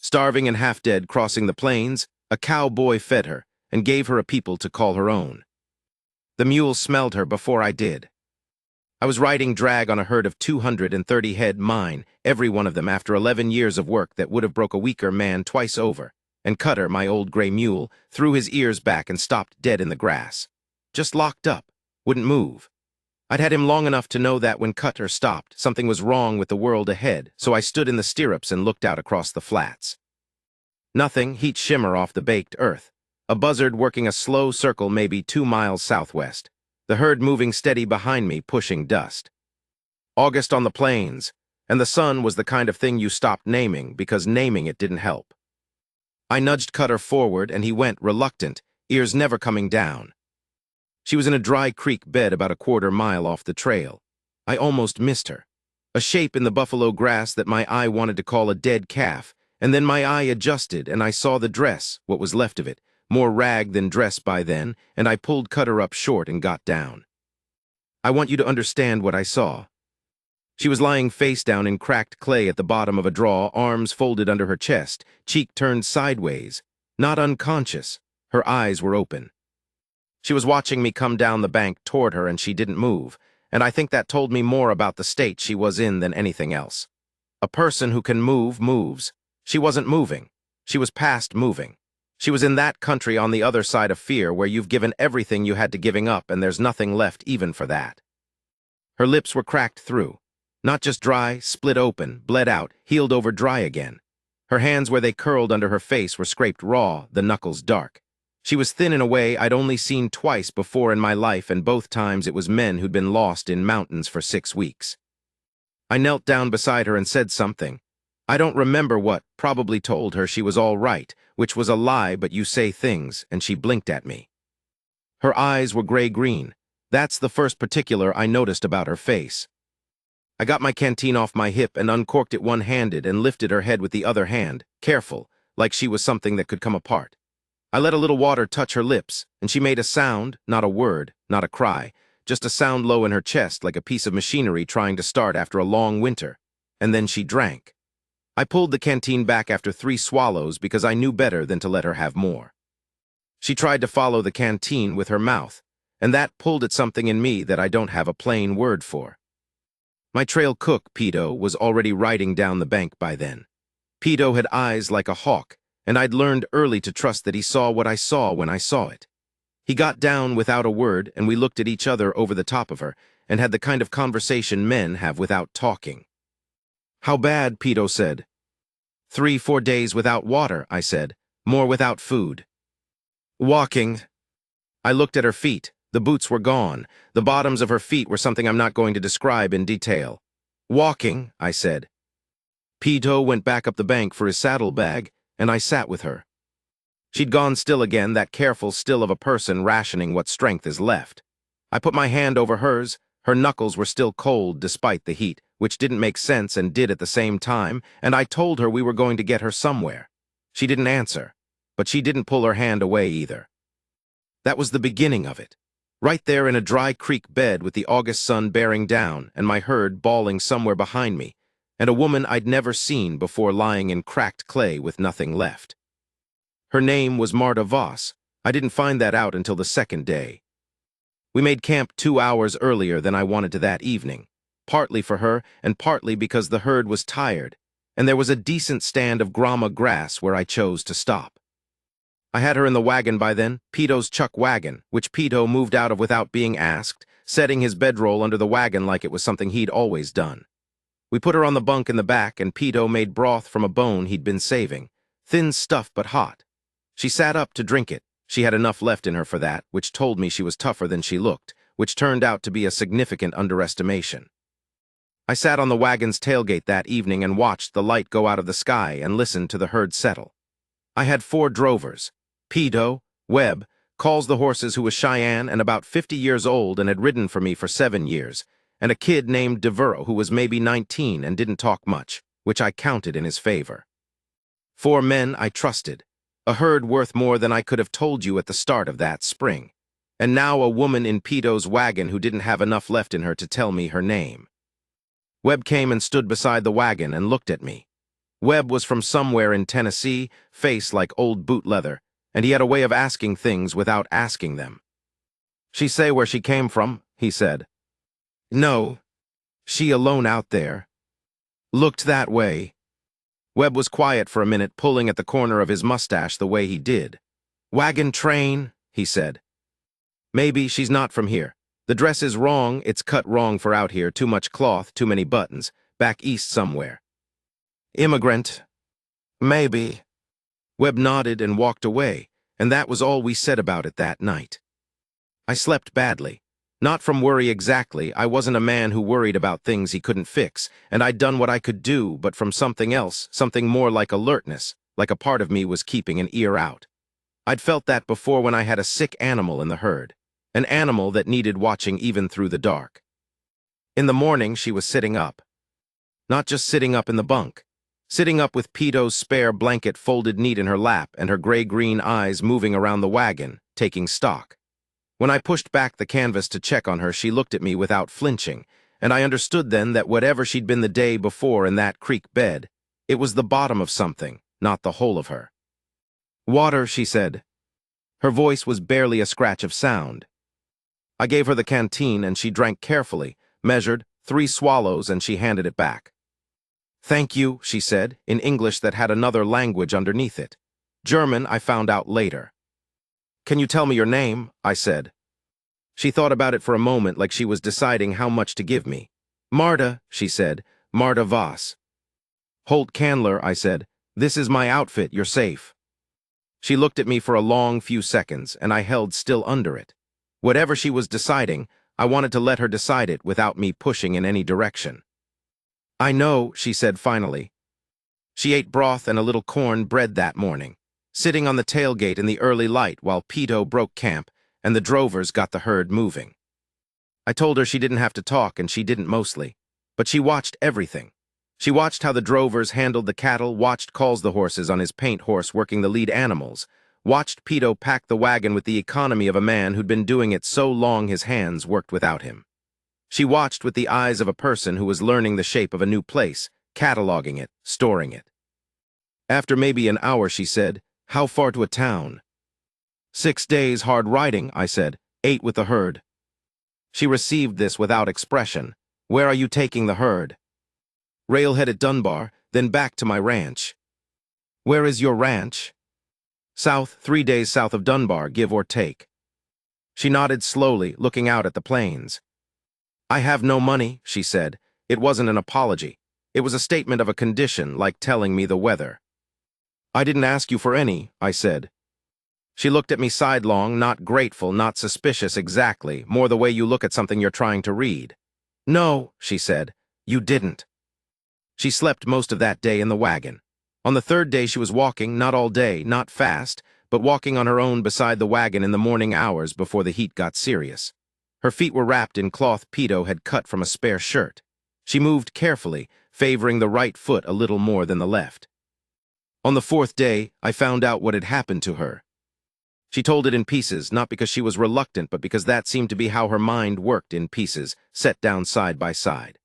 Starving and half-dead crossing the plains, a cowboy fed her and gave her a people to call her own. The mule smelled her before I did. I was riding drag on a herd of 230 head, mine, every one of them after 11 years of work that would have broke a weaker man twice over, and Cutter, my old gray mule, threw his ears back and stopped dead in the grass. Just locked up, wouldn't move. I'd had him long enough to know that when Cutter stopped, something was wrong with the world ahead, so I stood in the stirrups and looked out across the flats. Nothing, heat shimmer off the baked earth. A buzzard working a slow circle maybe 2 miles southwest. The herd moving steady behind me, pushing dust. August on the plains, and the sun was the kind of thing you stopped naming because naming it didn't help. I nudged Cutter forward and he went, reluctant, ears never coming down. She was in a dry creek bed about a 1/4 mile off the trail. I almost missed her. A shape in the buffalo grass that my eye wanted to call a dead calf, and then my eye adjusted and I saw the dress, what was left of it, more rag than dress by then, and I pulled Cutter up short and got down. I want you to understand what I saw. She was lying face down in cracked clay at the bottom of a draw, arms folded under her chest, cheek turned sideways. Not unconscious. Her eyes were open. She was watching me come down the bank toward her and she didn't move, and I think that told me more about the state she was in than anything else. A person who can move, moves. She wasn't moving. She was past moving. She was in that country on the other side of fear where you've given everything you had to giving up and there's nothing left even for that. Her lips were cracked through. Not just dry, split open, bled out, healed over dry again. Her hands where they curled under her face were scraped raw, the knuckles dark. She was thin in a way I'd only seen twice before in my life, and both times it was men who'd been lost in mountains for 6 weeks. I knelt down beside her and said something. I don't remember what, probably told her she was all right, which was a lie, but you say things, and she blinked at me. Her eyes were gray-green. That's the first particular I noticed about her face. I got my canteen off my hip and uncorked it one-handed and lifted her head with the other hand, careful, like she was something that could come apart. I let a little water touch her lips, and she made a sound, not a word, not a cry, just a sound low in her chest like a piece of machinery trying to start after a long winter. And then she drank. I pulled the canteen back after 3 swallows because I knew better than to let her have more. She tried to follow the canteen with her mouth, and that pulled at something in me that I don't have a plain word for. My trail cook, Pedo, was already riding down the bank by then. Pedo had eyes like a hawk, and I'd learned early to trust that he saw what I saw when I saw it. He got down without a word, and we looked at each other over the top of her, and had the kind of conversation men have without talking. How bad, Pedo said. 3-4 days without water, I said. More without food. Walking. I looked at her feet. The boots were gone. The bottoms of her feet were something I'm not going to describe in detail. Walking, I said. Pedo went back up the bank for his saddlebag, and I sat with her. She'd gone still again, that careful still of a person rationing what strength is left. I put my hand over hers. Her knuckles were still cold despite the heat, which didn't make sense and did at the same time, and I told her we were going to get her somewhere. She didn't answer, but she didn't pull her hand away either. That was the beginning of it. Right there in a dry creek bed with the August sun bearing down and my herd bawling somewhere behind me, and a woman I'd never seen before lying in cracked clay with nothing left. Her name was Marta Voss. I didn't find that out until the 2nd day. We made camp 2 hours earlier than I wanted to that evening, partly for her and partly because the herd was tired, and there was a decent stand of grama grass where I chose to stop. I had her in the wagon by then, Pedo's chuck wagon, which Pedo moved out of without being asked, setting his bedroll under the wagon like it was something he'd always done. We put her on the bunk in the back, and Pedo made broth from a bone he'd been saving, thin stuff but hot. She sat up to drink it. She had enough left in her for that, which told me she was tougher than she looked, which turned out to be a significant underestimation. I sat on the wagon's tailgate that evening and watched the light go out of the sky and listened to the herd settle. I had 4 drovers. Pedo, Webb, calls the horses, who was Cheyenne and about 50 years old and had ridden for me for 7 years, and a kid named Devereux who was maybe 19 and didn't talk much, which I counted in his favor. 4 men I trusted, a herd worth more than I could have told you at the start of that spring, and now a woman in Pedo's wagon who didn't have enough left in her to tell me her name. Webb came and stood beside the wagon and looked at me. Webb was from somewhere in Tennessee, face like old boot leather, and he had a way of asking things without asking them. "She say where she came from?" he said. "No. She alone out there. Looked that way." Webb was quiet for a minute, pulling at the corner of his mustache the way he did. "Wagon train," he said. "Maybe she's not from here. The dress is wrong, it's cut wrong for out here, too much cloth, too many buttons, back east somewhere." "Immigrant." "Maybe." Webb nodded and walked away, and that was all we said about it that night. I slept badly. Not from worry exactly, I wasn't a man who worried about things he couldn't fix, and I'd done what I could do, but from something else, something more like alertness, like a part of me was keeping an ear out. I'd felt that before when I had a sick animal in the herd, an animal that needed watching even through the dark. In the morning, she was sitting up. Not just sitting up in the bunk. Sitting up with Peto's spare blanket folded neat in her lap and her gray-green eyes moving around the wagon, taking stock. When I pushed back the canvas to check on her, she looked at me without flinching, and I understood then that whatever she'd been the day before in that creek bed, it was the bottom of something, not the whole of her. "Water," she said. Her voice was barely a scratch of sound. I gave her the canteen, and she drank carefully, measured 3 swallows, and she handed it back. "Thank you," she said, in English that had another language underneath it. German, I found out later. "Can you tell me your name?" I said. She thought about it for a moment like she was deciding how much to give me. "Marta," she said, "Marta Voss." "Holt Candler," I said. "This is my outfit, you're safe." She looked at me for a long few seconds, and I held still under it. Whatever she was deciding, I wanted to let her decide it without me pushing in any direction. "I know," she said finally. She ate broth and a little corn bread that morning, sitting on the tailgate in the early light while Peto broke camp and the drovers got the herd moving. I told her she didn't have to talk, and she didn't mostly, but she watched everything. She watched how the drovers handled the cattle, watched Calls the horses on his paint horse working the lead animals, watched Peto pack the wagon with the economy of a man who'd been doing it so long his hands worked without him. She watched with the eyes of a person who was learning the shape of a new place, cataloging it, storing it. After maybe an hour, she said, "How far to a town?" 6 days hard riding, I said, 8 with the herd. She received this without expression. "Where are you taking the herd?" "Railhead at Dunbar, then back to my ranch." "Where is your ranch?" "South, 3 days south of Dunbar, give or take." She nodded slowly, looking out at the plains. "I have no money," she said. It wasn't an apology. It was a statement of a condition, like telling me the weather. "I didn't ask you for any," I said. She looked at me sidelong, not grateful, not suspicious exactly, more the way you look at something you're trying to read. "No," she said, "you didn't." She slept most of that day in the wagon. On the 3rd day she was walking, not all day, not fast, but walking on her own beside the wagon in the morning hours before the heat got serious. Her feet were wrapped in cloth Peto had cut from a spare shirt. She moved carefully, favoring the right foot a little more than the left. On the 4th day, I found out what had happened to her. She told it in pieces, not because she was reluctant, but because that seemed to be how her mind worked, in pieces, set down side by side.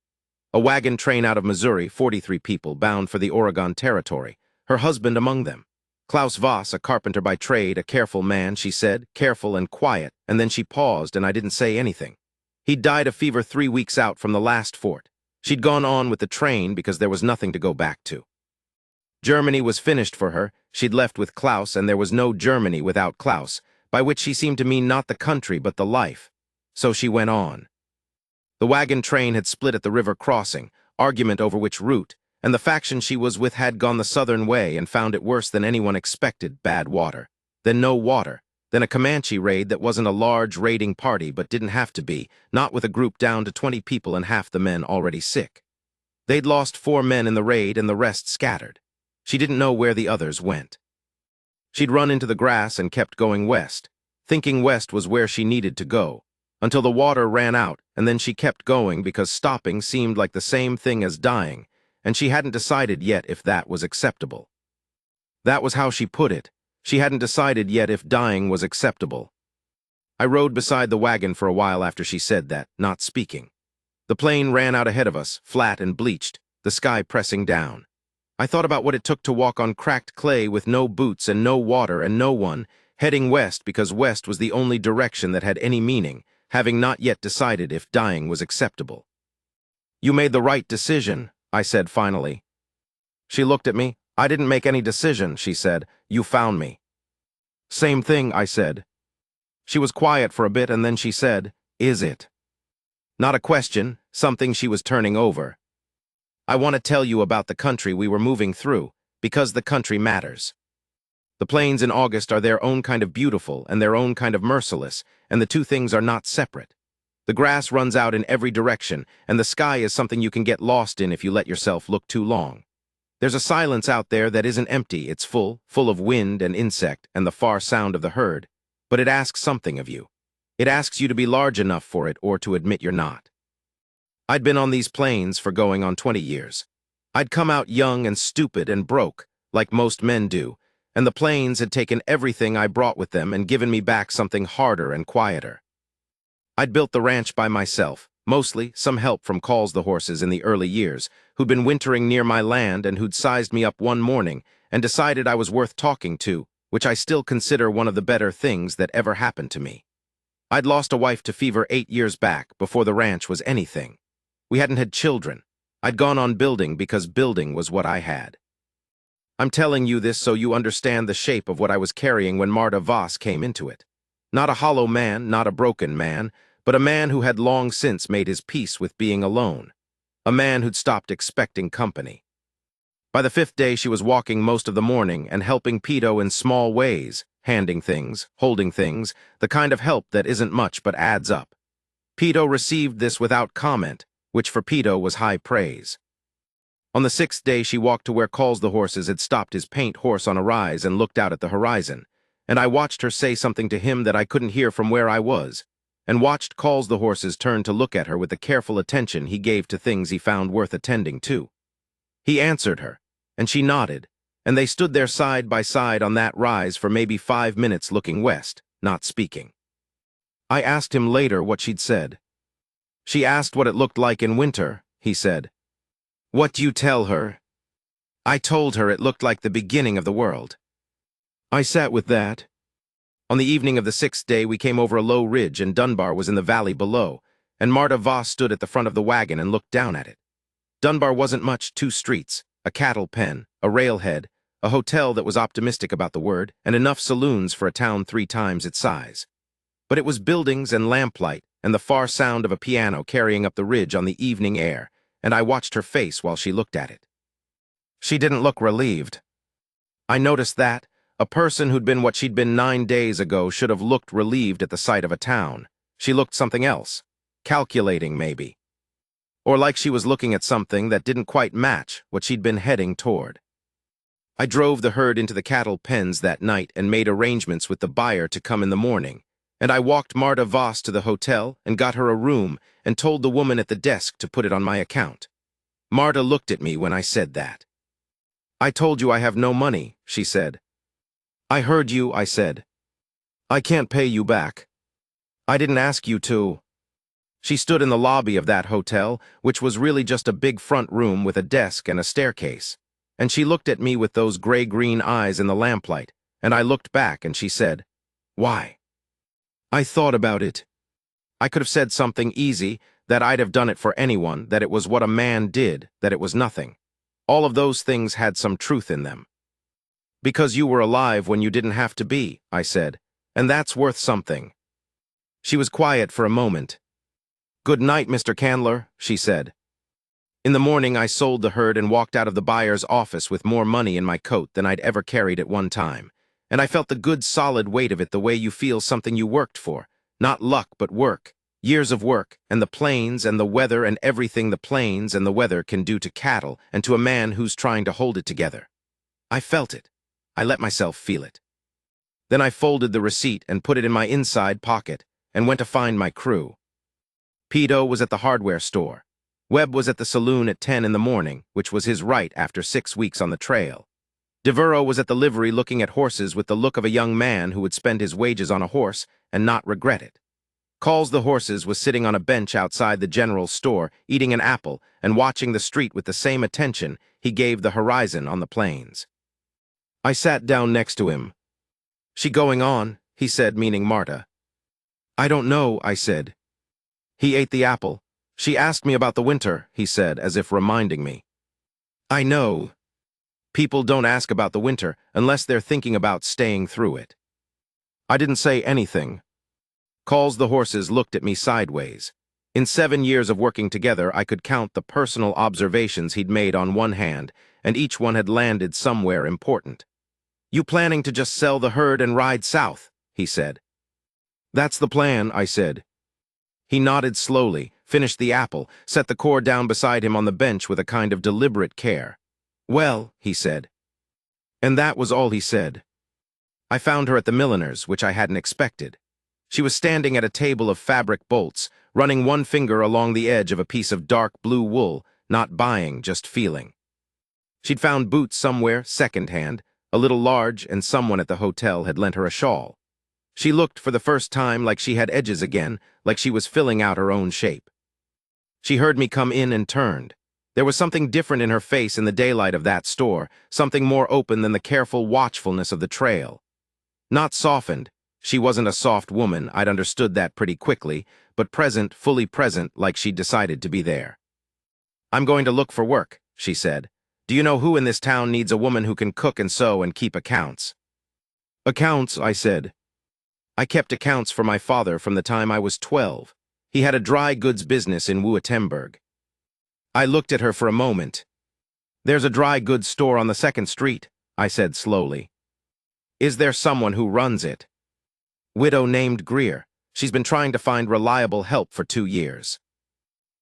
A wagon train out of Missouri, 43 people, bound for the Oregon Territory, her husband among them. Klaus Voss, a carpenter by trade, a careful man, she said, careful and quiet, and then she paused and I didn't say anything. He'd died of fever 3 weeks out from the last fort. She'd gone on with the train because there was nothing to go back to. Germany was finished for her. She'd left with Klaus, and there was no Germany without Klaus, by which she seemed to mean not the country but the life. So she went on. The wagon train had split at the river crossing, argument over which route, and the faction she was with had gone the southern way and found it worse than anyone expected: bad water. Then no water. Then a Comanche raid that wasn't a large raiding party but didn't have to be, not with a group down to 20 people and half the men already sick. They'd lost 4 men in the raid and the rest scattered. She didn't know where the others went. She'd run into the grass and kept going west, thinking west was where she needed to go, until the water ran out, and then she kept going because stopping seemed like the same thing as dying, and she hadn't decided yet if that was acceptable. That was how she put it. She hadn't decided yet if dying was acceptable. I rode beside the wagon for a while after she said that, not speaking. The plain ran out ahead of us, flat and bleached, the sky pressing down. I thought about what it took to walk on cracked clay with no boots and no water and no one, heading west because west was the only direction that had any meaning, having not yet decided if dying was acceptable. "You made the right decision," I said finally. She looked at me. "I didn't make any decision," she said. "You found me." "Same thing," I said. She was quiet for a bit and then she said, "Is it?" Not a question, something she was turning over. "I want to tell you about the country we were moving through, because the country matters. The plains in August are their own kind of beautiful and their own kind of merciless, and the two things are not separate. The grass runs out in every direction, and the sky is something you can get lost in if you let yourself look too long. There's a silence out there that isn't empty, it's full of wind and insect and the far sound of the herd, but it asks something of you. It asks you to be large enough for it or to admit you're not. I'd been on these plains for going on 20 years. I'd come out young and stupid and broke, like most men do, and the plains had taken everything I brought with them and given me back something harder and quieter. I'd built the ranch by myself, mostly some help from Calls the horses in the early years, who'd been wintering near my land and who'd sized me up one morning and decided I was worth talking to, which I still consider one of the better things that ever happened to me. I'd lost a wife to fever 8 years back, before the ranch was anything. We hadn't had children. I'd gone on building because building was what I had. I'm telling you this so you understand the shape of what I was carrying when Marta Voss came into it. Not a hollow man, not a broken man, but a man who had long since made his peace with being alone. A man who'd stopped expecting company. By the 5th day, she was walking most of the morning and helping Pito in small ways, handing things, holding things, the kind of help that isn't much but adds up. Pito received this without comment, which for Pito was high praise. On the 6th day, she walked to where Calls the horses had stopped his paint horse on a rise and looked out at the horizon, and I watched her say something to him that I couldn't hear from where I was, and watched Calls the horses turn to look at her with the careful attention he gave to things he found worth attending to. He answered her, and she nodded, and they stood there side by side on that rise for maybe 5 minutes looking west, not speaking. I asked him later what she'd said. "She asked what it looked like in winter," he said. "What do you tell her?" I told her it looked like the beginning of the world. I sat with that. On the evening of the 6th day, we came over a low ridge and Dunbar was in the valley below, and Marta Voss stood at the front of the wagon and looked down at it. Dunbar wasn't much, 2 streets, a cattle pen, a railhead, a hotel that was optimistic about the word, and enough saloons for a town 3 times its size. But it was buildings and lamplight and the far sound of a piano carrying up the ridge on the evening air, and I watched her face while she looked at it. She didn't look relieved. I noticed that. A person who'd been what she'd been 9 days ago should have looked relieved at the sight of a town. She looked something else. Calculating, maybe. Or like she was looking at something that didn't quite match what she'd been heading toward. I drove the herd into the cattle pens that night and made arrangements with the buyer to come in the morning, and I walked Marta Voss to the hotel and got her a room and told the woman at the desk to put it on my account. Marta looked at me when I said that. "I told you I have no money," she said. "I heard you," I said. "I can't pay you back. I didn't ask you to." She stood in the lobby of that hotel, which was really just a big front room with a desk and a staircase, and she looked at me with those gray-green eyes in the lamplight, and I looked back and she said, "Why?" I thought about it. I could have said something easy, that I'd have done it for anyone, that it was what a man did, that it was nothing. All of those things had some truth in them. "Because you were alive when you didn't have to be," I said, "and that's worth something." She was quiet for a moment. "Good night, Mr. Candler," she said. In the morning, I sold the herd and walked out of the buyer's office with more money in my coat than I'd ever carried at one time, and I felt the good solid weight of it the way you feel something you worked for, not luck but work, years of work, and the plains and the weather and everything the plains and the weather can do to cattle and to a man who's trying to hold it together. I felt it. I let myself feel it. Then I folded the receipt and put it in my inside pocket and went to find my crew. Pito was at the hardware store. Webb was at the saloon at 10 in the morning, which was his right after 6 weeks on the trail. Devereux was at the livery looking at horses with the look of a young man who would spend his wages on a horse and not regret it. Calls the horses was sitting on a bench outside the general store, eating an apple and watching the street with the same attention he gave the horizon on the plains. I sat down next to him. "She going on?" he said, meaning Marta. "I don't know," I said. He ate the apple. "She asked me about the winter," he said, as if reminding me. "I know. People don't ask about the winter unless they're thinking about staying through it." I didn't say anything. Calls the horses looked at me sideways. In 7 years of working together, I could count the personal observations he'd made on one hand, and each one had landed somewhere important. "You planning to just sell the herd and ride south?" he said. "That's the plan," I said. He nodded slowly, finished the apple, set the core down beside him on the bench with a kind of deliberate care. "Well," he said. And that was all he said. I found her at the milliner's, which I hadn't expected. She was standing at a table of fabric bolts, running one finger along the edge of a piece of dark blue wool, not buying, just feeling. She'd found boots somewhere, second-hand, a little large, and someone at the hotel had lent her a shawl. She looked for the first time like she had edges again, like she was filling out her own shape. She heard me come in and turned. There was something different in her face in the daylight of that store, something more open than the careful watchfulness of the trail. Not softened. She wasn't a soft woman, I'd understood that pretty quickly, but present, fully present, like she'd decided to be there. "I'm going to look for work," she said. "Do you know who in this town needs a woman who can cook and sew and keep accounts?" "Accounts," I said. I kept accounts for my father from the time I was 12. He had a dry goods business in Wittenberg. I looked at her for a moment. "There's a dry goods store on the 2nd Street, I said slowly. "Is there someone who runs it?" "Widow named Greer. She's been trying to find reliable help for 2 years.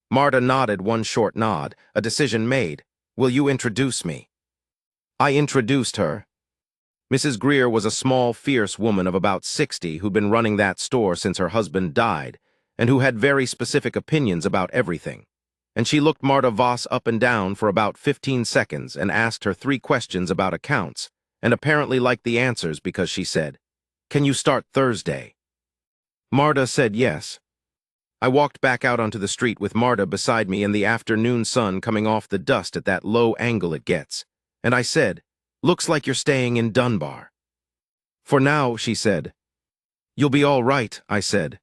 Marta nodded one short nod, a decision made. "Will you introduce me?" I introduced her. Mrs. Greer was a small, fierce woman of about 60 who'd been running that store since her husband died, and who had very specific opinions about everything. And she looked Marta Voss up and down for about 15 seconds and asked her 3 questions about accounts, and apparently liked the answers because she said, "Can you start Thursday?" Marta said yes. I walked back out onto the street with Marta beside me in the afternoon sun coming off the dust at that low angle it gets, and I said, "Looks like you're staying in Dunbar." "For now," she said. "You'll be all right," I said.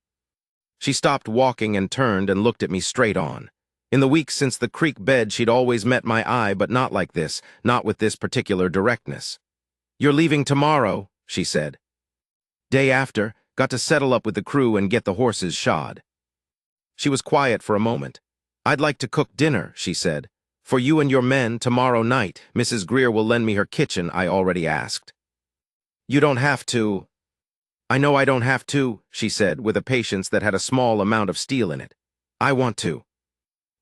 She stopped walking and turned and looked at me straight on. In the weeks since the creek bed, she'd always met my eye, but not like this, not with this particular directness. "You're leaving tomorrow," she said. "Day after, got to settle up with the crew and get the horses shod." She was quiet for a moment. "I'd like to cook dinner," she said. "For you and your men tomorrow night. Mrs. Greer will lend me her kitchen," I already asked. "You don't have to." "I know I don't have to," she said, with a patience that had a small amount of steel in it. "I want to."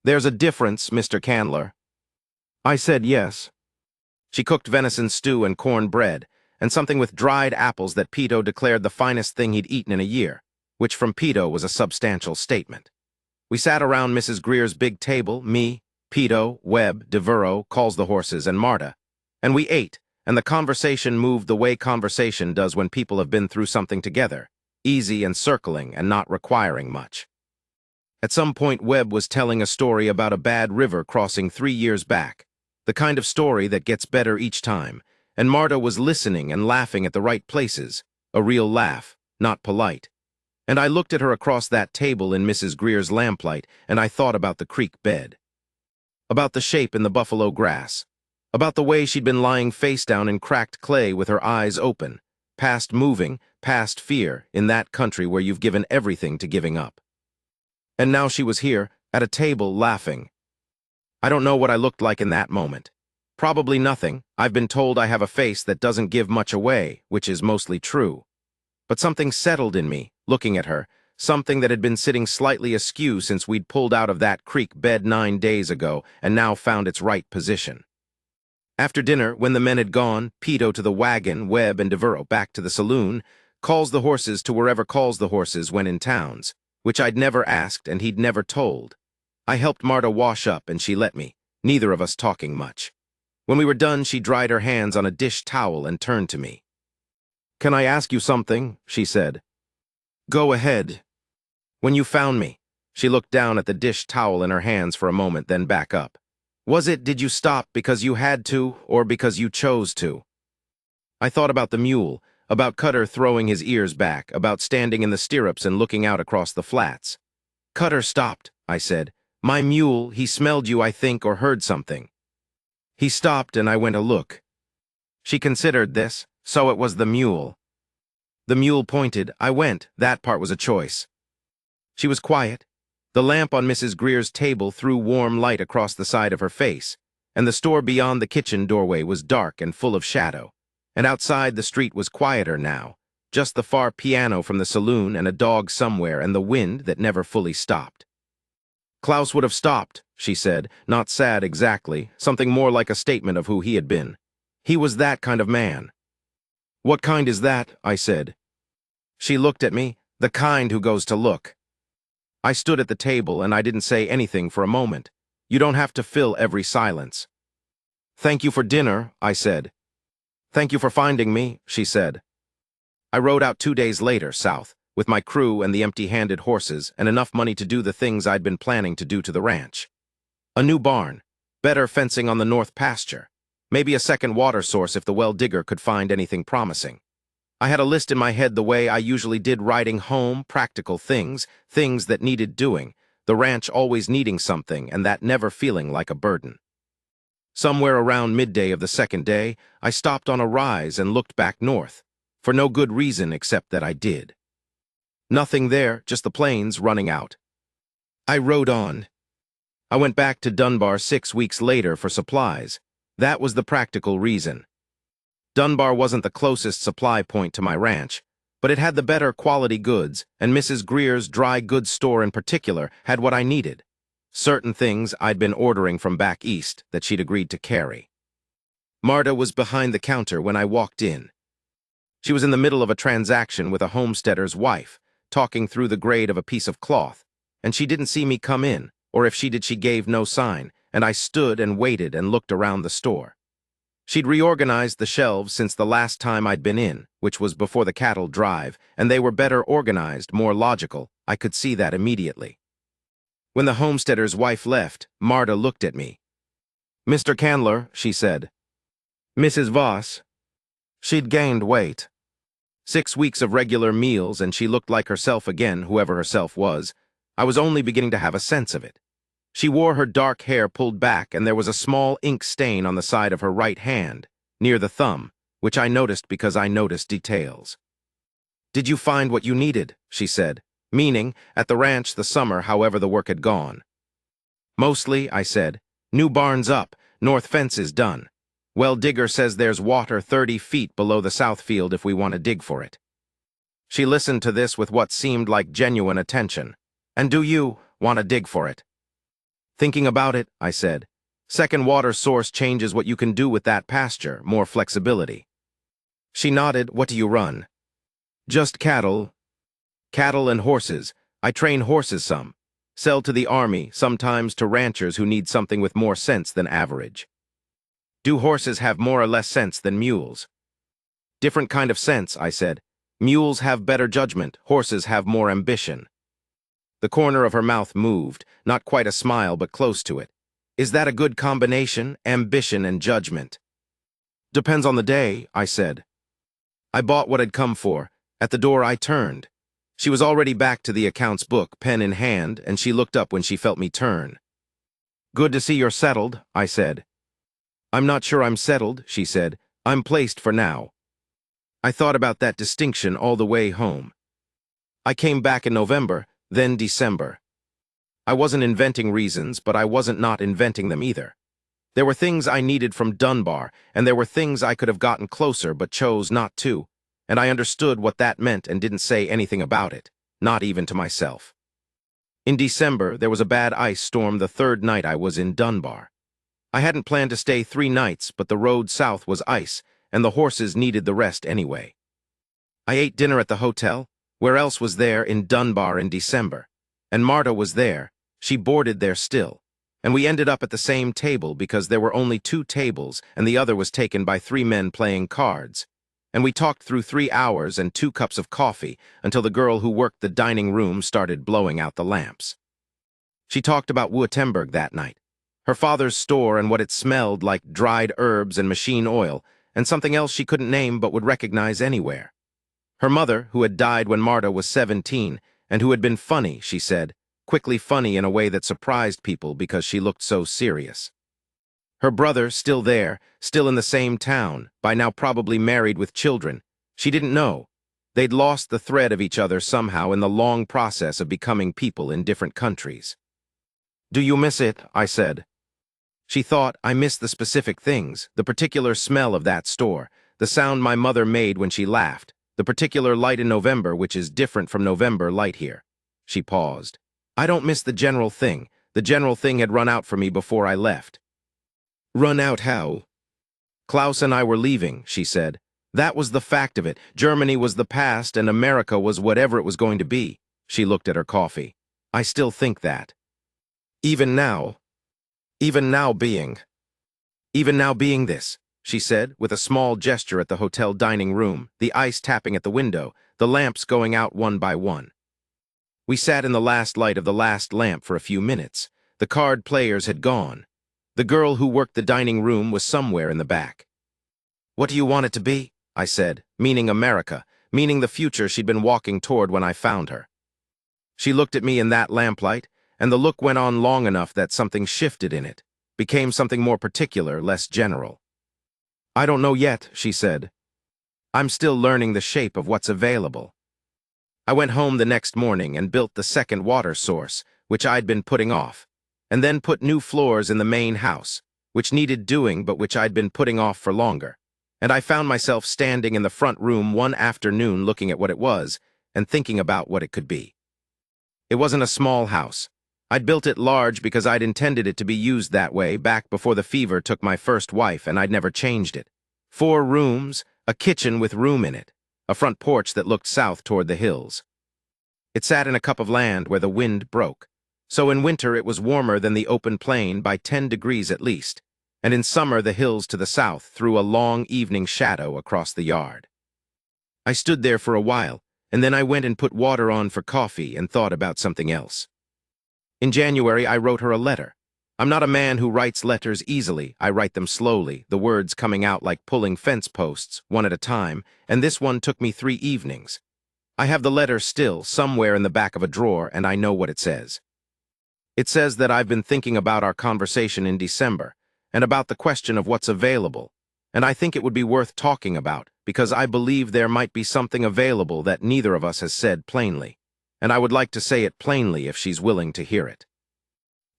"There's a difference, Mr. Candler." I said yes. She cooked venison stew and corn bread, and something with dried apples that Pito declared the finest thing he'd eaten in a year, which from Pito was a substantial statement. We sat around Mrs. Greer's big table, me, Pito, Webb, Devereaux, Calls the Horses, and Marta, and we ate, and the conversation moved the way conversation does when people have been through something together, easy and circling and not requiring much. At some point, Webb was telling a story about a bad river crossing 3 years back, the kind of story that gets better each time, and Marta was listening and laughing at the right places, a real laugh, not polite. And I looked at her across that table in Mrs. Greer's lamplight, and I thought about the creek bed, about the shape in the buffalo grass, about the way she'd been lying face down in cracked clay with her eyes open, past moving, past fear, in that country where you've given everything to giving up. And now she was here, at a table, laughing. I don't know what I looked like in that moment. Probably nothing. I've been told I have a face that doesn't give much away, which is mostly true. But something settled in me, looking at her, something that had been sitting slightly askew since we'd pulled out of that creek bed 9 days ago and now found its right position. After dinner, when the men had gone, Pito to the wagon, Webb and Devereaux back to the saloon, Calls the Horses to wherever Calls the Horses went in towns, which I'd never asked and he'd never told. I helped Marta wash up and she let me, neither of us talking much. When we were done, she dried her hands on a dish towel and turned to me. "Can I ask you something?" she said. "Go ahead." "When you found me," she looked down at the dish towel in her hands for a moment, then back up. Did you stop because you had to, or because you chose to? I thought about the mule, about Cutter throwing his ears back, about standing in the stirrups and looking out across the flats. Cutter stopped, I said. My mule, he smelled you, I think, or heard something. He stopped and I went a look. She considered this, so it was the mule. The mule pointed, I went, that part was a choice. She was quiet. The lamp on Mrs. Greer's table threw warm light across the side of her face, and the store beyond the kitchen doorway was dark and full of shadow. And outside the street was quieter now, just the far piano from the saloon and a dog somewhere and the wind that never fully stopped. Klaus would have stopped, she said, not sad exactly, something more like a statement of who he had been. He was that kind of man. What kind is that? I said. She looked at me, the kind who goes to look. I stood at the table and I didn't say anything for a moment. You don't have to fill every silence. Thank you for dinner, I said. Thank you for finding me, she said. I rode out 2 days later, south, with my crew and the empty-handed horses and enough money to do the things I'd been planning to do to the ranch. A new barn, better fencing on the north pasture, maybe a second water source if the well digger could find anything promising. I had a list in my head the way I usually did writing home, practical things, things that needed doing, the ranch always needing something and that never feeling like a burden. Somewhere around midday of the second day, I stopped on a rise and looked back north, for no good reason except that I did. Nothing there, just the plains running out. I rode on. I went back to Dunbar 6 weeks later for supplies. That was the practical reason. Dunbar wasn't the closest supply point to my ranch, but it had the better quality goods, and Mrs. Greer's dry goods store in particular had what I needed. Certain things I'd been ordering from back east that she'd agreed to carry. Marta was behind the counter when I walked in. She was in the middle of a transaction with a homesteader's wife, talking through the grade of a piece of cloth, and she didn't see me come in, or if she did she gave no sign, and I stood and waited and looked around the store. She'd reorganized the shelves since the last time I'd been in, which was before the cattle drive, and they were better organized, more logical. I could see that immediately. When the homesteader's wife left, Marta looked at me. Mr. Candler, she said. Mrs. Voss. She'd gained weight. 6 weeks of regular meals and she looked like herself again, whoever herself was. I was only beginning to have a sense of it. She wore her dark hair pulled back and there was a small ink stain on the side of her right hand, near the thumb, which I noticed because I noticed details. Did you find what you needed? She said. Meaning, at the ranch the summer, however the work had gone. Mostly, I said. New barn's up, north fence is done. Well digger says there's water 30 feet below the south field if we want to dig for it. She listened to this with what seemed like genuine attention. And do you want to dig for it? Thinking about it, I said. Second water source changes what you can do with that pasture, more flexibility. She nodded. What do you run? Just cattle. Cattle and horses. I train horses some. Sell to the army, sometimes to ranchers who need something with more sense than average. Do horses have more or less sense than mules? Different kind of sense, I said. Mules have better judgment, horses have more ambition. The corner of her mouth moved, not quite a smile but close to it. Is that a good combination, ambition and judgment? Depends on the day, I said. I bought what I'd come for. At the door I turned. She was already back to the accounts book, pen in hand, and she looked up when she felt me turn. Good to see you're settled, I said. I'm not sure I'm settled, she said. I'm placed for now. I thought about that distinction all the way home. I came back in November, then December. I wasn't inventing reasons, but I wasn't not inventing them either. There were things I needed from Dunbar, and there were things I could have gotten closer but chose not to, and I understood what that meant and didn't say anything about it, not even to myself. In December, there was a bad ice storm the third night I was in Dunbar. I hadn't planned to stay 3 nights, but the road south was ice, and the horses needed the rest anyway. I ate dinner at the hotel. Where else was there in Dunbar in December? And Marta was there. She boarded there still. And we ended up at the same table because there were only 2 tables and the other was taken by 3 men playing cards. And we talked through 3 hours and 2 cups of coffee until the girl who worked the dining room started blowing out the lamps. She talked about Wurtemberg that night. Her father's store and what it smelled like dried herbs and machine oil, and something else she couldn't name but would recognize anywhere. Her mother, who had died when Marta was 17, and who had been funny, she said, quickly funny in a way that surprised people because she looked so serious. Her brother, still there, still in the same town, by now probably married with children. She didn't know. They'd lost the thread of each other somehow in the long process of becoming people in different countries. "Do you miss it?" I said. She thought I missed the specific things, the particular smell of that store, the sound my mother made when she laughed, the particular light in November which is different from November light here. She paused. "I don't miss the general thing. The general thing had run out for me before I left." "Run out how?" "Klaus and I were leaving," she said. "That was the fact of it. Germany was the past and America was whatever it was going to be." She looked at her coffee. "I still think that. Even now. Even now being. Even now being this," she said, with a small gesture at the hotel dining room, the ice tapping at the window, the lamps going out one by one. We sat in the last light of the last lamp for a few minutes. The card players had gone. The girl who worked the dining room was somewhere in the back. "What do you want it to be?" I said, meaning America, meaning the future she'd been walking toward when I found her. She looked at me in that lamplight, and the look went on long enough that something shifted in it, became something more particular, less general. "I don't know yet," she said. "I'm still learning the shape of what's available." I went home the next morning and built the second water source, which I'd been putting off, and then put new floors in the main house, which needed doing but which I'd been putting off for longer. And I found myself standing in the front room one afternoon looking at what it was and thinking about what it could be. It wasn't a small house. I'd built it large because I'd intended it to be used that way back before the fever took my first wife, and I'd never changed it. 4 rooms, a kitchen with room in it, a front porch that looked south toward the hills. It sat in a cup of land where the wind broke. So in winter it was warmer than the open plain by 10 degrees at least, and in summer the hills to the south threw a long evening shadow across the yard. I stood there for a while, and then I went and put water on for coffee and thought about something else. In January I wrote her a letter. I'm not a man who writes letters easily. I write them slowly, the words coming out like pulling fence posts, one at a time, and this one took me 3 evenings. I have the letter still, somewhere in the back of a drawer, and I know what it says. It says that I've been thinking about our conversation in December, and about the question of what's available, and I think it would be worth talking about, because I believe there might be something available that neither of us has said plainly, and I would like to say it plainly if she's willing to hear it.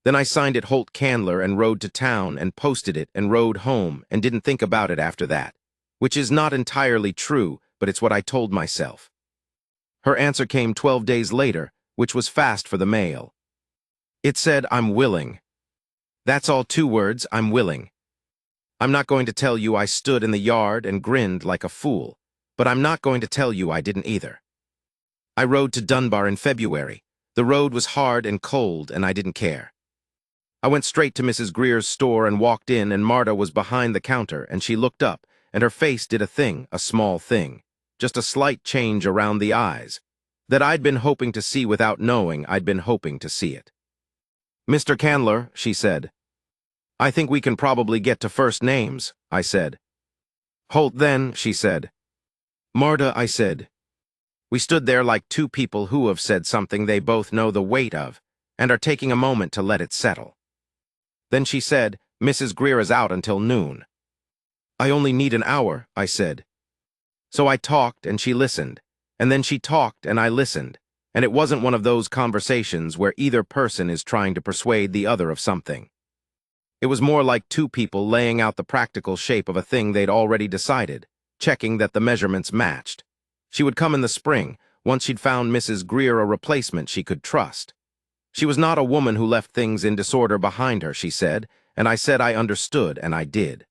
Then I signed it Holt Candler and rode to town and posted it and rode home and didn't think about it after that, which is not entirely true, but it's what I told myself. Her answer came 12 days later, which was fast for the mail. It said, "I'm willing." That's all, 2 words, "I'm willing." I'm not going to tell you I stood in the yard and grinned like a fool, but I'm not going to tell you I didn't either. I rode to Dunbar in February. The road was hard and cold, and I didn't care. I went straight to Mrs. Greer's store and walked in, and Marta was behind the counter, and she looked up, and her face did a thing, a small thing, just a slight change around the eyes, that I'd been hoping to see without knowing I'd been hoping to see it. "Mr. Candler," she said. "I think we can probably get to first names," I said. "Holt then," she said. "Marta," I said. We stood there like 2 people who have said something they both know the weight of, and are taking a moment to let it settle. Then she said, "Mrs. Greer is out until noon." "I only need an hour," I said. So I talked and she listened, and then she talked and I listened, and it wasn't one of those conversations where either person is trying to persuade the other of something. It was more like 2 people laying out the practical shape of a thing they'd already decided, checking that the measurements matched. She would come in the spring, once she'd found Mrs. Greer a replacement she could trust. She was not a woman who left things in disorder behind her, she said, and I said I understood, and I did.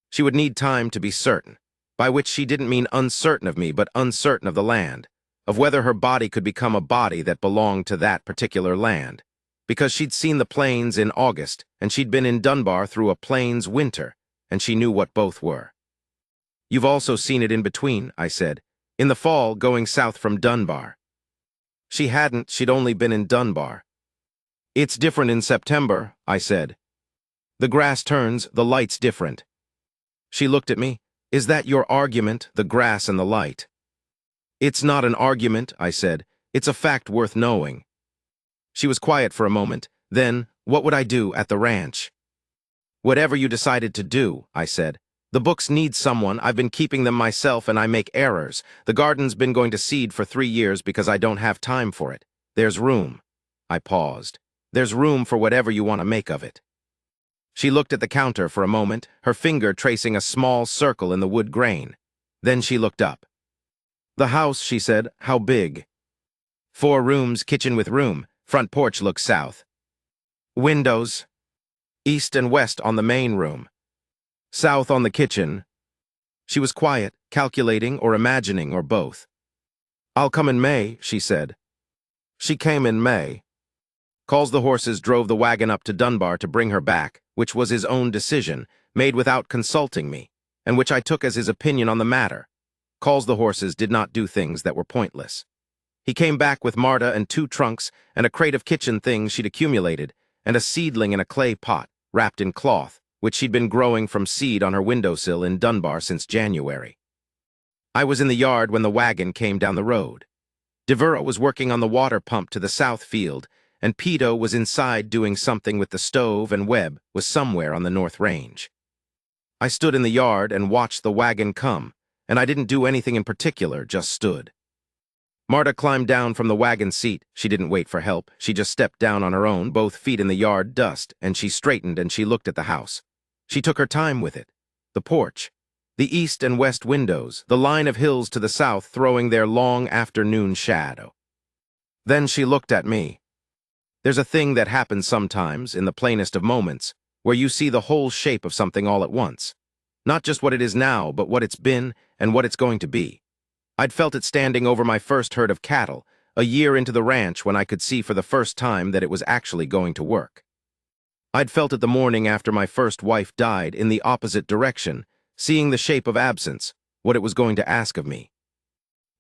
She would need time to be certain, by which she didn't mean uncertain of me, but uncertain of the land, of whether her body could become a body that belonged to that particular land, because she'd seen the plains in August, and she'd been in Dunbar through a plains winter, and she knew what both were. "You've also seen it in between," I said, "in the fall going south from Dunbar." She hadn't, she'd only been in Dunbar. "It's different in September," I said. The grass turns, the light's different. She looked at me. Is that your argument, the grass and the light? It's not an argument, I said. It's a fact worth knowing. She was quiet for a moment. Then, what would I do at the ranch? Whatever you decided to do, I said. The books need someone. I've been keeping them myself and I make errors. The garden's been going to seed for 3 years because I don't have time for it. There's room. I paused. There's room for whatever you want to make of it. She looked at the counter for a moment, her finger tracing a small circle in the wood grain. Then she looked up. The house, she said. How big? 4 rooms, kitchen with room. Front porch looks south. Windows. East and west on the main room. South on the kitchen. She was quiet, calculating or imagining or both. I'll come in May, she said. She came in May. Calls the horses drove the wagon up to Dunbar to bring her back, which was his own decision, made without consulting me, and which I took as his opinion on the matter. Calls the horses did not do things that were pointless. He came back with Marta and 2 trunks and a crate of kitchen things she'd accumulated, and a seedling in a clay pot, wrapped in cloth, which she'd been growing from seed on her windowsill in Dunbar since January. I was in the yard when the wagon came down the road. Devereux was working on the water pump to the south field, and Peto was inside doing something with the stove, and Webb was somewhere on the north range. I stood in the yard and watched the wagon come, and I didn't do anything in particular, just stood. Marta climbed down from the wagon seat. She didn't wait for help. She just stepped down on her own, both feet in the yard dust, and she straightened and she looked at the house. She took her time with it. The porch, the east and west windows, the line of hills to the south throwing their long afternoon shadow. Then she looked at me. There's a thing that happens sometimes, in the plainest of moments, where you see the whole shape of something all at once. Not just what it is now, but what it's been and what it's going to be. I'd felt it standing over my first herd of cattle, a year into the ranch when I could see for the first time that it was actually going to work. I'd felt it the morning after my first wife died in the opposite direction, seeing the shape of absence, what it was going to ask of me.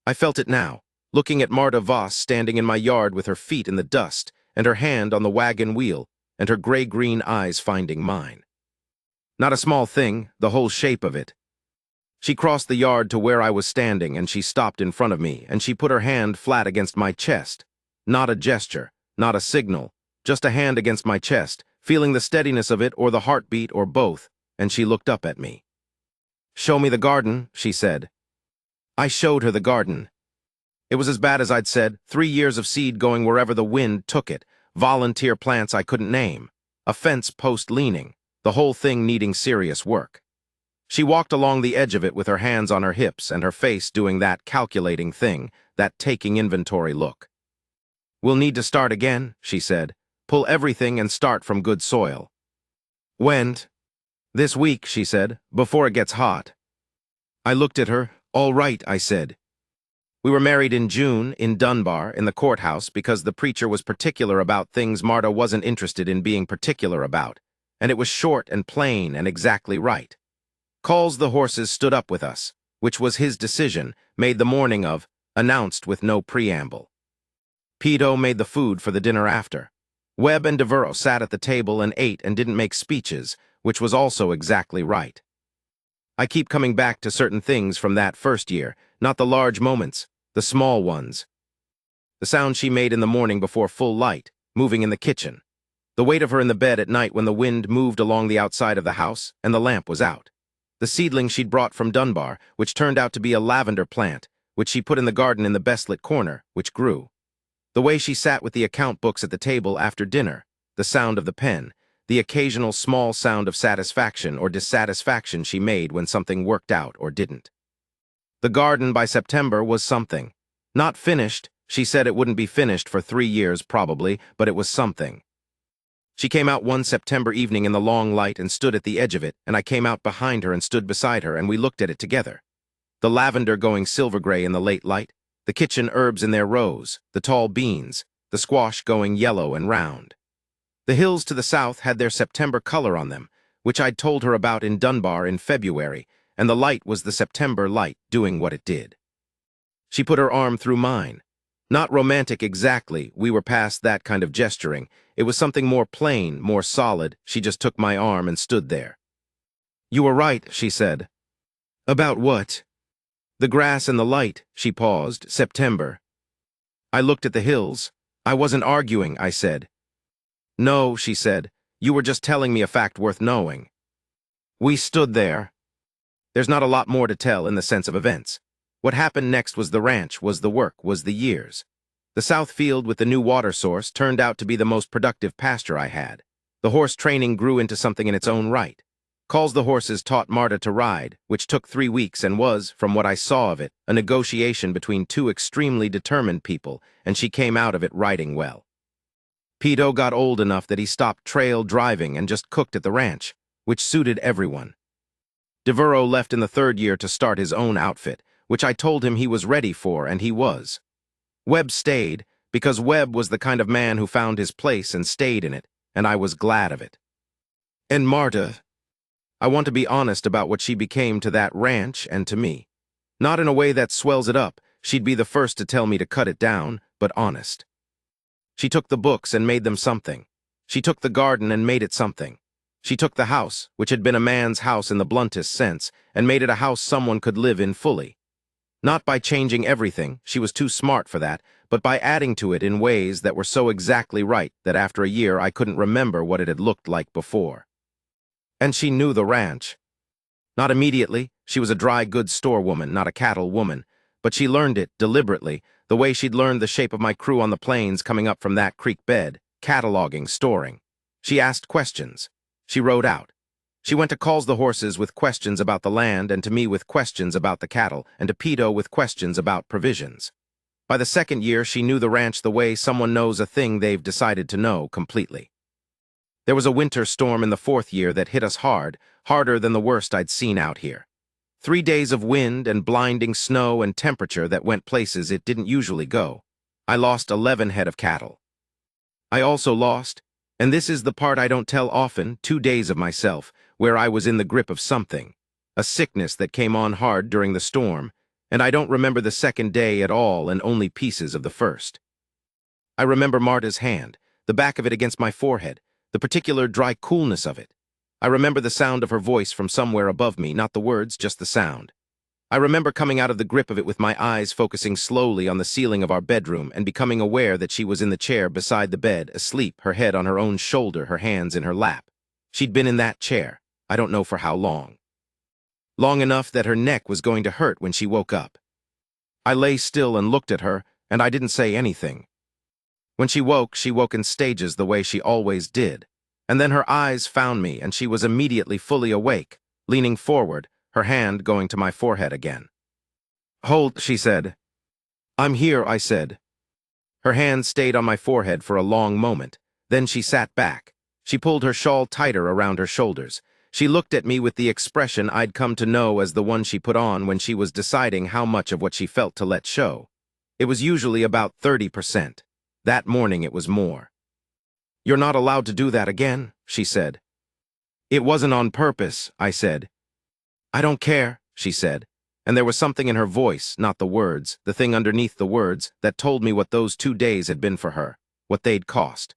I felt it now, looking at Marta Voss standing in my yard with her feet in the dust, and her hand on the wagon wheel, and her gray-green eyes finding mine. Not a small thing, the whole shape of it. She crossed the yard to where I was standing, and she stopped in front of me, and she put her hand flat against my chest. Not a gesture, not a signal, just a hand against my chest, feeling the steadiness of it or the heartbeat or both, and she looked up at me. "Show me the garden," she said. I showed her the garden. It was as bad as I'd said, 3 years of seed going wherever the wind took it, volunteer plants I couldn't name, a fence post leaning, the whole thing needing serious work. She walked along the edge of it with her hands on her hips and her face doing that calculating thing, that taking inventory look. "We'll need to start again," she said. "Pull everything and start from good soil." "When?" "This week," she said, "before it gets hot." I looked at her. "All right," I said. We were married in June, in Dunbar, in the courthouse, because the preacher was particular about things Marta wasn't interested in being particular about, and it was short and plain and exactly right. Calls the horses stood up with us, which was his decision, made the morning of, announced with no preamble. Peto made the food for the dinner after. Webb and Devereux sat at the table and ate and didn't make speeches, which was also exactly right. I keep coming back to certain things from that first year, not the large moments, the small ones. The sound she made in the morning before full light, moving in the kitchen. The weight of her in the bed at night when the wind moved along the outside of the house and the lamp was out. The seedling she'd brought from Dunbar, which turned out to be a lavender plant, which she put in the garden in the best-lit corner, which grew. The way she sat with the account books at the table after dinner, the sound of the pen, the occasional small sound of satisfaction or dissatisfaction she made when something worked out or didn't. The garden by September was something. Not finished, she said it wouldn't be finished for 3 years probably, but it was something. She came out one September evening in the long light and stood at the edge of it, and I came out behind her and stood beside her, and we looked at it together. The lavender going silver-gray in the late light, the kitchen herbs in their rows, the tall beans, the squash going yellow and round. The hills to the south had their September color on them, which I'd told her about in Dunbar in February, and the light was the September light doing what it did. She put her arm through mine. Not romantic exactly, we were past that kind of gesturing. It was something more plain, more solid. She just took my arm and stood there. "You were right," she said. "About what?" "The grass and the light," she paused. "September." I looked at the hills. "I wasn't arguing," I said. "No," she said. "You were just telling me a fact worth knowing." We stood there. There's not a lot more to tell in the sense of events. What happened next was the ranch, was the work, was the years. The south field with the new water source turned out to be the most productive pasture I had. The horse training grew into something in its own right. Calls the horses taught Marta to ride, which took 3 weeks and was, from what I saw of it, a negotiation between two extremely determined people, and she came out of it riding well. Pito got old enough that he stopped trail driving and just cooked at the ranch, which suited everyone. Devereaux left in the 3rd year to start his own outfit, which I told him he was ready for, and he was. Webb stayed, because Webb was the kind of man who found his place and stayed in it, and I was glad of it. And Marta, I want to be honest about what she became to that ranch and to me. Not in a way that swells it up, she'd be the first to tell me to cut it down, but honest. She took the books and made them something. She took the garden and made it something. She took the house, which had been a man's house in the bluntest sense, and made it a house someone could live in fully. Not by changing everything, she was too smart for that, but by adding to it in ways that were so exactly right that after a year I couldn't remember what it had looked like before. And she knew the ranch. Not immediately, she was a dry goods store woman, not a cattle woman, but she learned it deliberately, the way she'd learned the shape of my crew on the plains coming up from that creek bed, cataloging, storing. She asked questions. She rode out. She went to calls the horses with questions about the land, and to me with questions about the cattle, and to Pito with questions about provisions. By the 2nd year, she knew the ranch the way someone knows a thing they've decided to know completely. There was a winter storm in the 4th year that hit us hard, harder than the worst I'd seen out here. 3 days of wind and blinding snow and temperature that went places it didn't usually go. I lost 11 head of cattle. I also lost, and this is the part I don't tell often, 2 days of myself, where I was in the grip of something, a sickness that came on hard during the storm, and I don't remember the 2nd day at all and only pieces of the 1st. I remember Marta's hand, the back of it against my forehead, the particular dry coolness of it. I remember the sound of her voice from somewhere above me, not the words, just the sound. I remember coming out of the grip of it with my eyes focusing slowly on the ceiling of our bedroom and becoming aware that she was in the chair beside the bed, asleep, her head on her own shoulder, her hands in her lap. She'd been in that chair, I don't know for how long. Long enough that her neck was going to hurt when she woke up. I lay still and looked at her, and I didn't say anything. When she woke in stages the way she always did. And then her eyes found me, and she was immediately fully awake, leaning forward, her hand going to my forehead again. "Hold," she said. "I'm here," I said. Her hand stayed on my forehead for a long moment. Then she sat back. She pulled her shawl tighter around her shoulders. She looked at me with the expression I'd come to know as the one she put on when she was deciding how much of what she felt to let show. It was usually about 30%. That morning it was more. "You're not allowed to do that again," she said. "It wasn't on purpose," I said. "I don't care," she said, and there was something in her voice, not the words, the thing underneath the words, that told me what those 2 days had been for her, what they'd cost.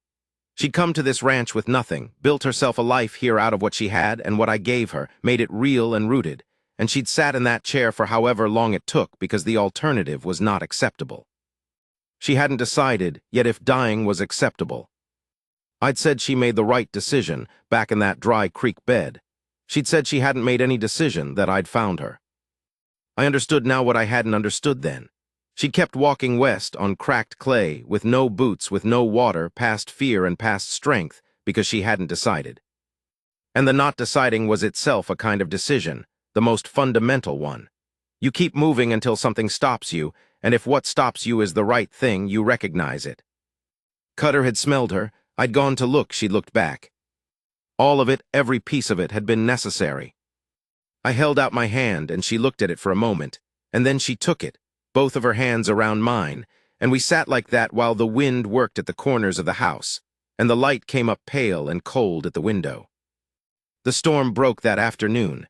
She'd come to this ranch with nothing, built herself a life here out of what she had and what I gave her, made it real and rooted, and she'd sat in that chair for however long it took because the alternative was not acceptable. She hadn't decided, yet if dying was acceptable. I'd said she made the right decision, back in that dry creek bed. She'd said she hadn't made any decision, that I'd found her. I understood now what I hadn't understood then. She'd kept walking west on cracked clay, with no boots, with no water, past fear and past strength, because she hadn't decided. And the not deciding was itself a kind of decision, the most fundamental one. You keep moving until something stops you, and if what stops you is the right thing, you recognize it. Cutter had smelled her. I'd gone to look, she'd looked back. All of it, every piece of it, had been necessary. I held out my hand, and she looked at it for a moment, and then she took it, both of her hands around mine, and we sat like that while the wind worked at the corners of the house, and the light came up pale and cold at the window. The storm broke that afternoon.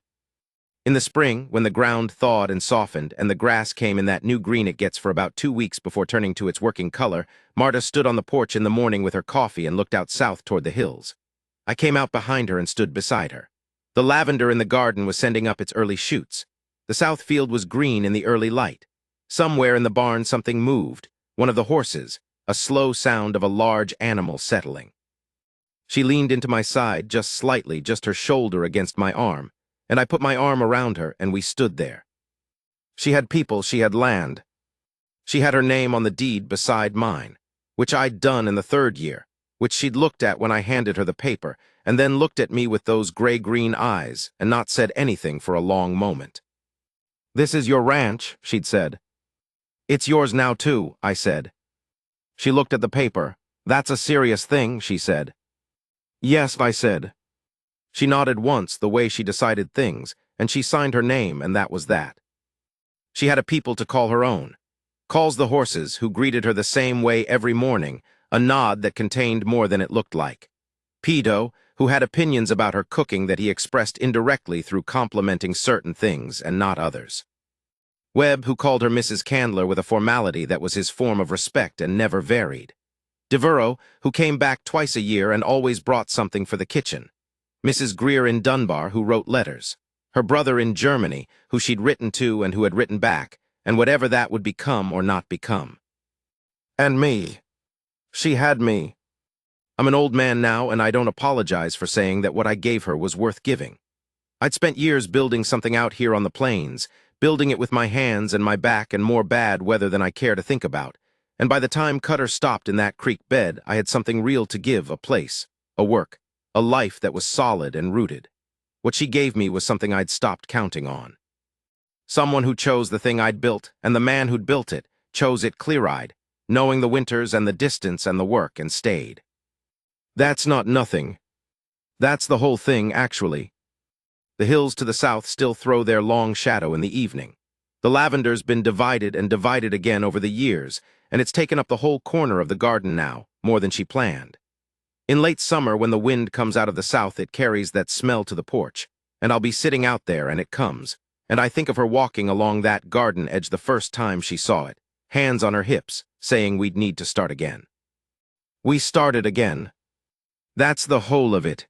In the spring, when the ground thawed and softened and the grass came in that new green it gets for about 2 weeks before turning to its working color, Marta stood on the porch in the morning with her coffee and looked out south toward the hills. I came out behind her and stood beside her. The lavender in the garden was sending up its early shoots. The south field was green in the early light. Somewhere in the barn something moved, one of the horses, a slow sound of a large animal settling. She leaned into my side just slightly, just her shoulder against my arm, and I put my arm around her and we stood there. She had people, she had land. She had her name on the deed beside mine, which I'd done in the 3rd year, which she'd looked at when I handed her the paper, and then looked at me with those gray-green eyes and not said anything for a long moment. "This is your ranch," she'd said. "It's yours now too," I said. She looked at the paper. "That's a serious thing," she said. "Yes," I said. She nodded once, the way she decided things, and she signed her name, and that was that. She had a people to call her own. Calls the horses, who greeted her the same way every morning, a nod that contained more than it looked like. Pedo, who had opinions about her cooking that he expressed indirectly through complimenting certain things and not others. Webb, who called her Mrs. Candler with a formality that was his form of respect and never varied. Devereux, who came back twice a year and always brought something for the kitchen. Mrs. Greer in Dunbar, who wrote letters. Her brother in Germany, who she'd written to and who had written back, and whatever that would become or not become. And me. She had me. I'm an old man now, and I don't apologize for saying that what I gave her was worth giving. I'd spent years building something out here on the plains, building it with my hands and my back and more bad weather than I care to think about, and by the time Cutter stopped in that creek bed, I had something real to give, a place, a work, a life that was solid and rooted. What she gave me was something I'd stopped counting on. Someone who chose the thing I'd built, and the man who'd built it, chose it clear-eyed, knowing the winters and the distance and the work, and stayed. That's not nothing. That's the whole thing, actually. The hills to the south still throw their long shadow in the evening. The lavender's been divided and divided again over the years, and it's taken up the whole corner of the garden now, more than she planned. In late summer, when the wind comes out of the south, it carries that smell to the porch, and I'll be sitting out there, and it comes, and I think of her walking along that garden edge the first time she saw it, hands on her hips, saying we'd need to start again. We started again. That's the whole of it.